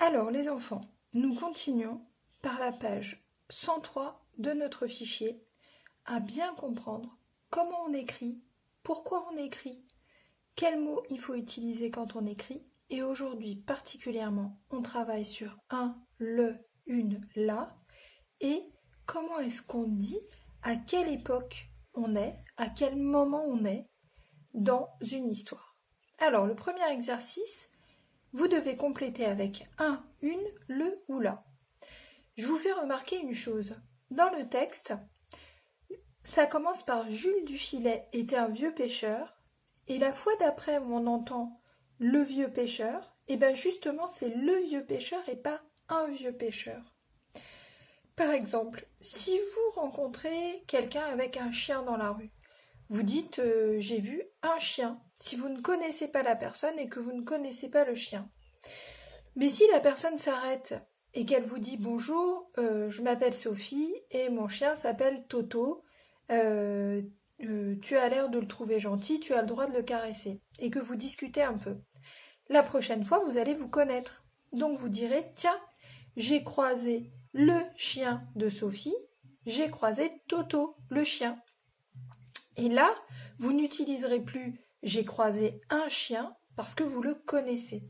Alors les enfants, nous continuons par la page 103 de notre fichier à bien comprendre comment on écrit, pourquoi on écrit, quels mots il faut utiliser quand on écrit. Et aujourd'hui particulièrement, on travaille sur un, le, une, la, et comment est-ce qu'on dit, à quelle époque on est, à quel moment on est dans une histoire. Alors le premier exercice, vous devez compléter avec un, une, le ou la. Je vous fais remarquer une chose. Dans le texte, ça commence par Jules Dufillet était un vieux pêcheur, et la fois d'après où on entend le vieux pêcheur, et bien justement c'est le vieux pêcheur et pas un vieux pêcheur. Par exemple, si vous rencontrez quelqu'un avec un chien dans la rue, vous dites j'ai vu un chien, si vous ne connaissez pas la personne et que vous ne connaissez pas le chien. Mais si la personne s'arrête et qu'elle vous dit bonjour, je m'appelle Sophie et mon chien s'appelle Toto, tu as l'air de le trouver gentil, tu as le droit de le caresser, et que vous discutez un peu. La prochaine fois, vous allez vous connaître. Donc vous direz, tiens, j'ai croisé le chien de Sophie, j'ai croisé Toto, le chien. Et là, vous n'utiliserez plus j'ai croisé un chien parce que vous le connaissez.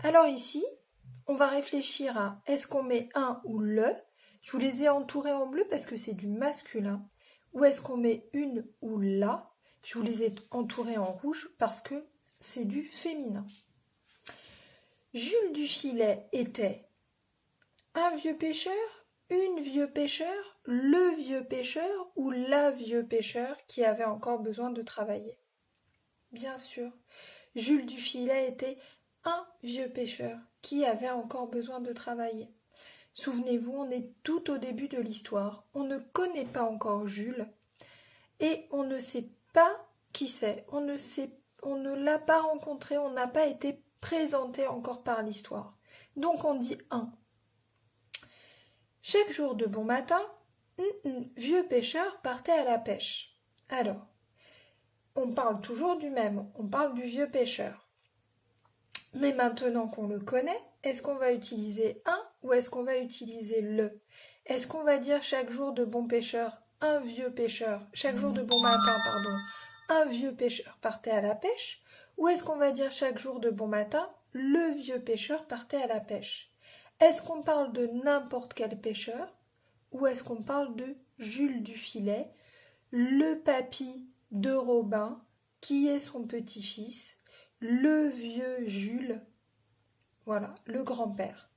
Alors ici, on va réfléchir à est-ce qu'on met un ou le. Je vous les ai entourés en bleu parce que c'est du masculin. Ou est-ce qu'on met une ou la. Je vous les ai entourés en rouge parce que c'est du féminin. Jules Dufillet était un vieux pêcheur, une vieux pêcheur, le vieux pêcheur ou la vieux pêcheur qui avait encore besoin de travailler. Bien sûr, Jules Dufillet était un vieux pêcheur qui avait encore besoin de travailler. Souvenez-vous, on est tout au début de l'histoire. On ne connaît pas encore Jules et on ne sait pas qui c'est. On ne l'a pas rencontré, on n'a pas été présenté encore par l'histoire. Donc on dit un. Chaque jour de bon matin, vieux pêcheur partait à la pêche. Alors, on parle toujours du même, on parle du vieux pêcheur. Mais maintenant qu'on le connaît, est-ce qu'on va utiliser un ou est-ce qu'on va utiliser le? Est-ce qu'on va dire chaque jour de bon pêcheur, un vieux pêcheur, chaque jour de bon matin, un vieux pêcheur partait à la pêche? Ou est-ce qu'on va dire chaque jour de bon matin, le vieux pêcheur partait à la pêche? Est-ce qu'on parle de n'importe quel pêcheur? Ou est-ce qu'on parle de Jules Dufillet, le papy de Robin, qui est son petit-fils, le vieux Jules, voilà, le grand-père.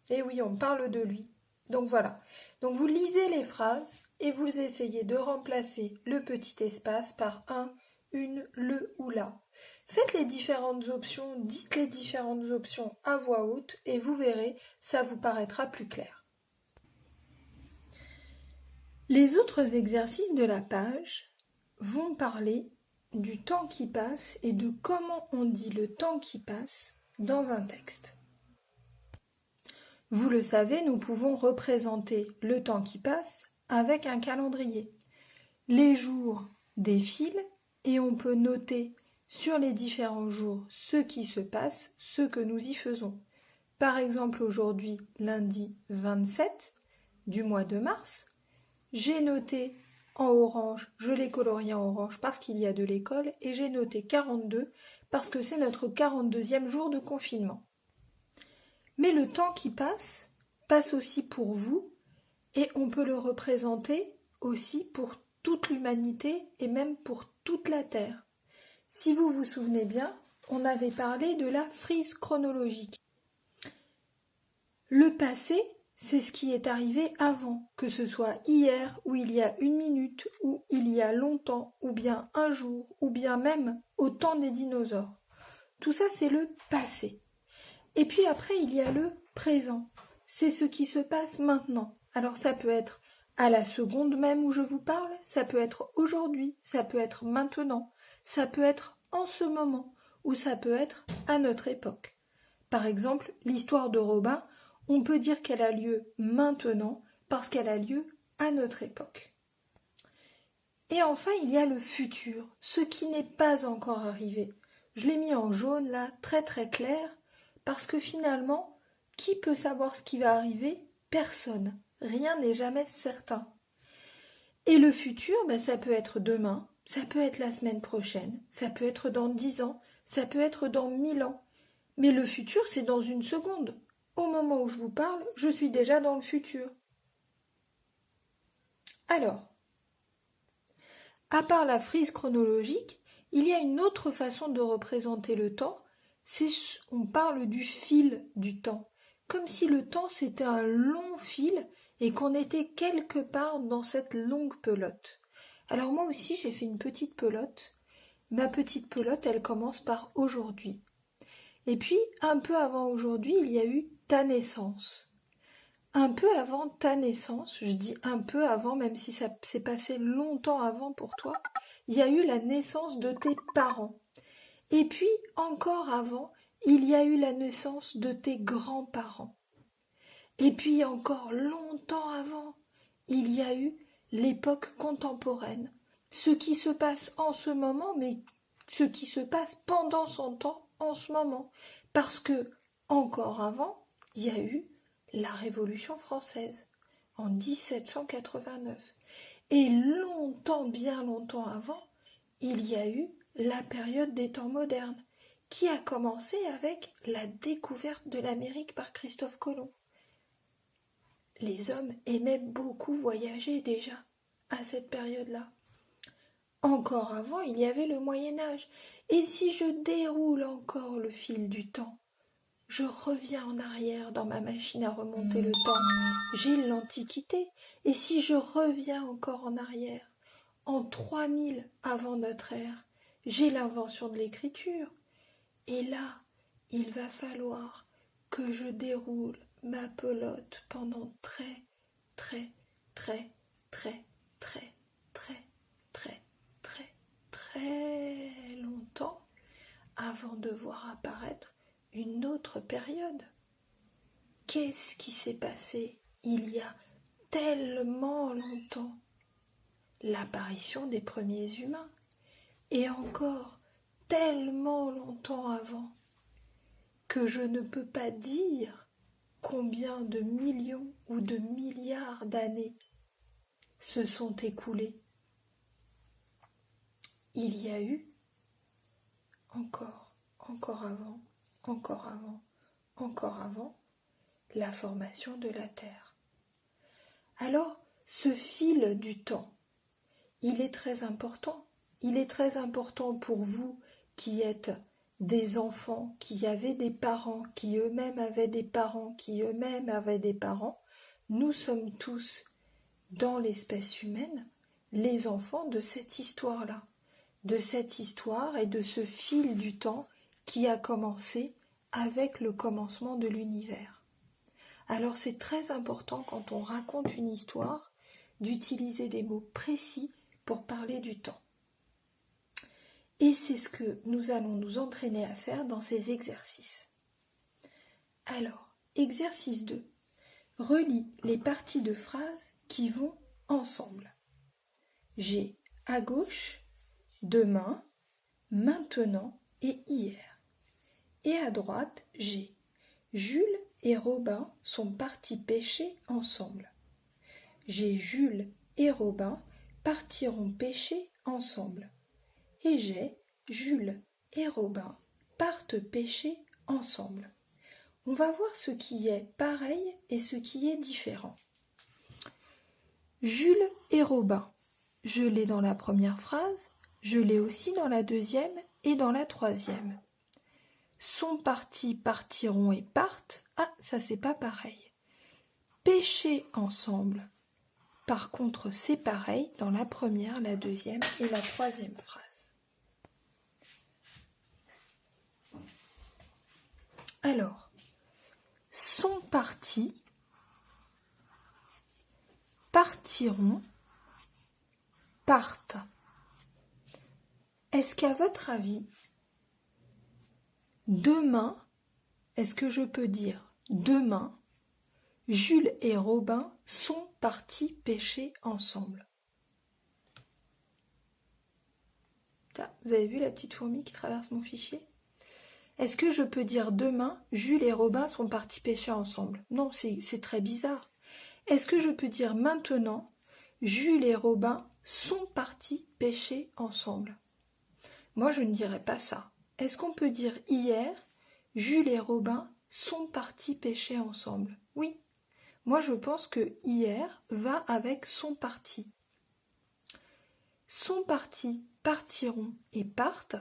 Et oui, on parle de lui. Donc voilà. Donc vous lisez les phrases et vous essayez de remplacer le petit espace par un, une, le ou la. Faites les différentes options, dites les différentes options à voix haute et vous verrez, ça vous paraîtra plus clair. Les autres exercices de la page vont parler du temps qui passe et de comment on dit le temps qui passe dans un texte. Vous le savez, nous pouvons représenter le temps qui passe avec un calendrier. Les jours défilent et on peut noter sur les différents jours ce qui se passe, ce que nous y faisons. Par exemple, aujourd'hui, lundi 27 du mois de mars, j'ai noté en orange, je l'ai colorié en orange parce qu'il y a de l'école, et j'ai noté 42 parce que c'est notre 42e jour de confinement. Mais le temps qui passe aussi pour vous, et on peut le représenter aussi pour toute l'humanité et même pour toute la Terre. Si vous vous souvenez bien, on avait parlé de la frise chronologique. Le passé, c'est ce qui est arrivé avant, que ce soit hier, ou il y a une minute, ou il y a longtemps, ou bien un jour, ou bien même au temps des dinosaures. Tout ça, c'est le passé. Et puis après, il y a le présent. C'est ce qui se passe maintenant. Alors ça peut être à la seconde même où je vous parle, ça peut être aujourd'hui, ça peut être maintenant, ça peut être en ce moment, ou ça peut être à notre époque. Par exemple, l'histoire de Robin, on peut dire qu'elle a lieu maintenant parce qu'elle a lieu à notre époque. Et enfin, il y a le futur, ce qui n'est pas encore arrivé. Je l'ai mis en jaune là, très très clair, parce que finalement, Qui peut savoir ce qui va arriver? Personne. Rien n'est jamais certain. Et le futur, ça peut être demain, ça peut être la semaine prochaine, ça peut être dans 10 ans, ça peut être dans 1000 ans. Mais le futur, c'est dans une seconde. Au moment où je vous parle, je suis déjà dans le futur. Alors, à part la frise chronologique, il y a une autre façon de représenter le temps, on parle du fil du temps, comme si le temps c'était un long fil et qu'on était quelque part dans cette longue pelote. Alors moi aussi j'ai fait une petite pelote. Ma petite pelote, elle commence par aujourd'hui. Et puis, un peu avant aujourd'hui, il y a eu ta naissance. Un peu avant ta naissance, je dis un peu avant, même si ça s'est passé longtemps avant pour toi, il y a eu la naissance de tes parents. Et puis, encore avant, il y a eu la naissance de tes grands-parents. Et puis, encore longtemps avant, il y a eu l'époque contemporaine. Ce qui se passe en ce moment, mais ce qui se passe pendant son temps en ce moment. Parce que, encore avant, il y a eu la Révolution française en 1789. Et longtemps, bien longtemps avant, il y a eu la période des temps modernes, qui a commencé avec la découverte de l'Amérique par Christophe Colomb. Les hommes aimaient beaucoup voyager déjà à cette période-là. Encore avant, il y avait le Moyen-Âge. Et si je déroule encore le fil du temps, je reviens en arrière dans ma machine à remonter le temps. J'ai l'Antiquité. Et si je reviens encore en arrière, en 3000 avant notre ère, j'ai l'invention de l'écriture. Et là, il va falloir que je déroule ma pelote pendant très, très, très, très, très, très, très, très, très longtemps avant de voir apparaître une autre période. Qu'est-ce qui s'est passé il y a tellement longtemps? L'apparition des premiers humains. Et encore tellement longtemps avant que je ne peux pas dire combien de millions ou de milliards d'années se sont écoulées. Il y a eu encore avant, encore avant la formation de la Terre. Alors, ce fil du temps, il est très important. Il est très important pour vous qui êtes des enfants, qui avaient des parents, qui eux-mêmes avaient des parents, qui eux-mêmes avaient des parents. Nous sommes tous, dans l'espèce humaine, les enfants de cette histoire-là, de cette histoire et de ce fil du temps qui a commencé avec le commencement de l'univers. Alors c'est très important quand on raconte une histoire d'utiliser des mots précis pour parler du temps. Et c'est ce que nous allons nous entraîner à faire dans ces exercices. Alors, exercice 2. Relis les parties de phrases qui vont ensemble. J'ai à gauche, demain, maintenant et hier. Et à droite, j'ai Jules et Robin sont partis pêcher ensemble. J'ai Jules et Robin partiront pêcher ensemble. Et j'ai Jules et Robin partent pêcher ensemble. On va voir ce qui est pareil et ce qui est différent. Jules et Robin, je l'ai dans la première phrase, je l'ai aussi dans la deuxième et dans la troisième. Sont partis, partiront et partent, ah, ça c'est pas pareil. Pêcher ensemble, par contre c'est pareil dans la première, la deuxième et la troisième phrase. Alors, sont partis, partiront, partent. Est-ce qu'à votre avis, demain, est-ce que je peux dire demain, Jules et Robin sont partis pêcher ensemble? Vous avez vu la petite fourmi qui traverse mon fichier? Est-ce que je peux dire demain, Jules et Robin sont partis pêcher ensemble? Non, c'est très bizarre. Est-ce que je peux dire maintenant, Jules et Robin sont partis pêcher ensemble? Moi, je ne dirais pas ça. Est-ce qu'on peut dire hier, Jules et Robin sont partis pêcher ensemble? Oui. Moi, je pense que hier va avec sont partis. Sont partis, partiront et partent.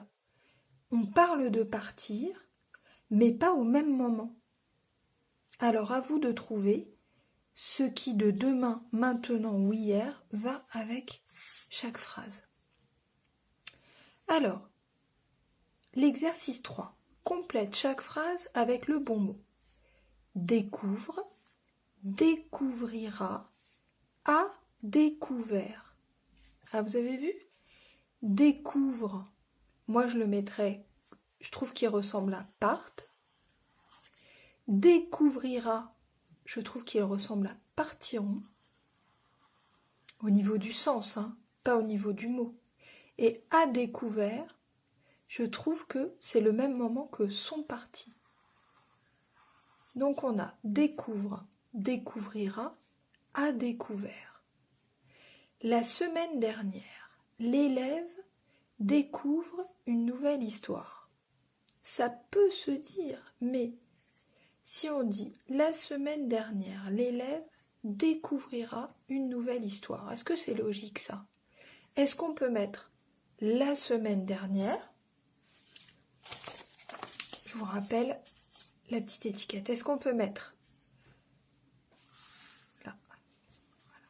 On parle de partir, mais pas au même moment. Alors à vous de trouver ce qui de demain, maintenant ou hier va avec chaque phrase. Alors, l'exercice 3. Complète chaque phrase avec le bon mot. Découvre, découvrira, a découvert. Ah, vous avez vu? Découvre. Moi, je le mettrais, je trouve qu'il ressemble à parte. Découvrira, je trouve qu'il ressemble à partiront. Au niveau du sens, pas au niveau du mot. Et a découvert, je trouve que c'est le même moment que sont partis. Donc on a découvre, découvrira, a découvert. La semaine dernière, l'élève découvre une nouvelle histoire. Ça peut se dire, mais si on dit la semaine dernière, l'élève découvrira une nouvelle histoire, est-ce que c'est logique ça? Est-ce qu'on peut mettre la semaine dernière? Je vous rappelle la petite étiquette. Est-ce qu'on peut mettre là? Voilà.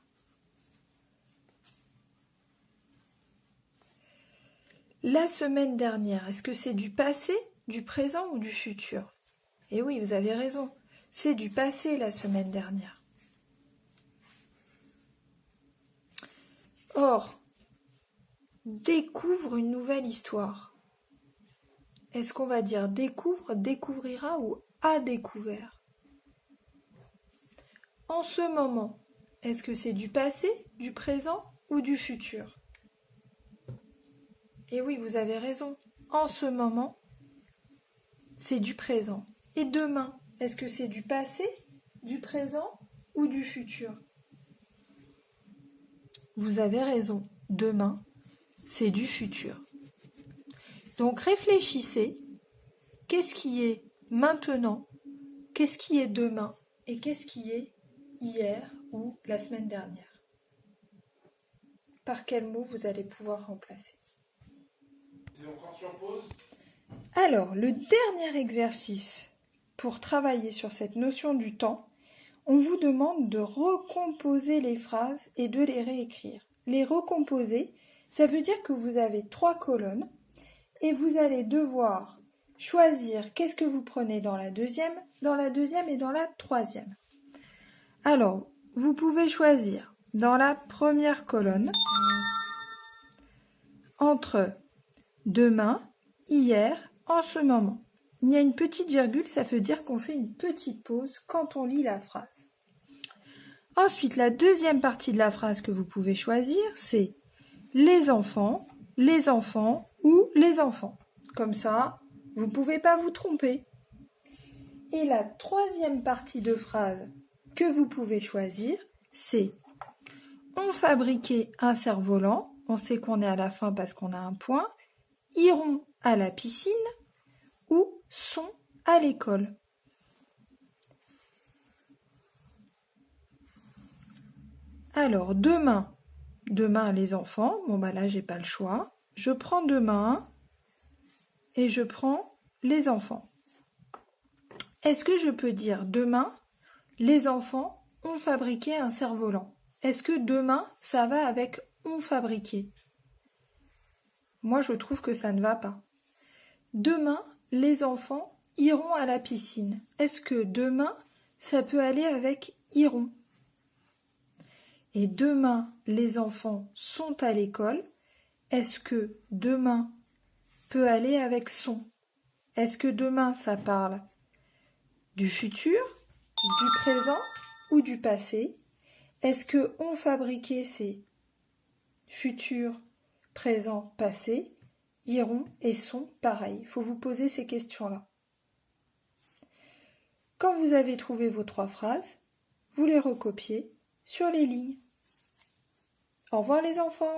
La semaine dernière, est-ce que c'est du passé, du présent ou du futur? Eh oui, vous avez raison. C'est du passé la semaine dernière. Or, découvre une nouvelle histoire. Est-ce qu'on va dire découvre, découvrira ou a découvert? En ce moment, est-ce que c'est du passé, du présent ou du futur? Eh oui, vous avez raison. En ce moment, c'est du présent. Et demain, est-ce que c'est du passé, du présent ou du futur? Vous avez raison. Demain, c'est du futur. Donc réfléchissez. Qu'est-ce qui est maintenant? Qu'est-ce qui est demain? Et qu'est-ce qui est hier ou la semaine dernière? Par quel mot vous allez pouvoir remplacer? C'est encore sur pause. Alors, le dernier exercice pour travailler sur cette notion du temps, on vous demande de recomposer les phrases et de les réécrire. Les recomposer, ça veut dire que vous avez 3 colonnes et vous allez devoir choisir qu'est-ce que vous prenez dans la deuxième et dans la troisième. Alors, vous pouvez choisir dans la première colonne entre demain, hier, en ce moment. Il y a une petite virgule, ça veut dire qu'on fait une petite pause quand on lit la phrase. Ensuite, la deuxième partie de la phrase que vous pouvez choisir, c'est les enfants ou les enfants. Comme ça, vous ne pouvez pas vous tromper. Et la troisième partie de phrase que vous pouvez choisir, c'est ont fabriqué un cerf-volant, on sait qu'on est à la fin parce qu'on a un point, iront à la piscine ou sont à l'école. Alors, demain les enfants, bon bah là j'ai pas le choix, je prends demain et je prends les enfants. Est-ce que je peux dire demain, les enfants ont fabriqué un cerf-volant? Est-ce que demain, ça va avec ont fabriqué? Moi, je trouve que ça ne va pas. Demain, les enfants iront à la piscine. Est-ce que demain, ça peut aller avec iront? Et demain, les enfants sont à l'école. Est-ce que demain peut aller avec sont? Est-ce que demain, ça parle du futur, du présent ou du passé? Est-ce que ont fabriqué, c'est futur, présent, passé? Iront et sont pareil. Il faut vous poser ces questions-là. Quand vous avez trouvé vos 3 phrases, vous les recopiez sur les lignes. Au revoir les enfants!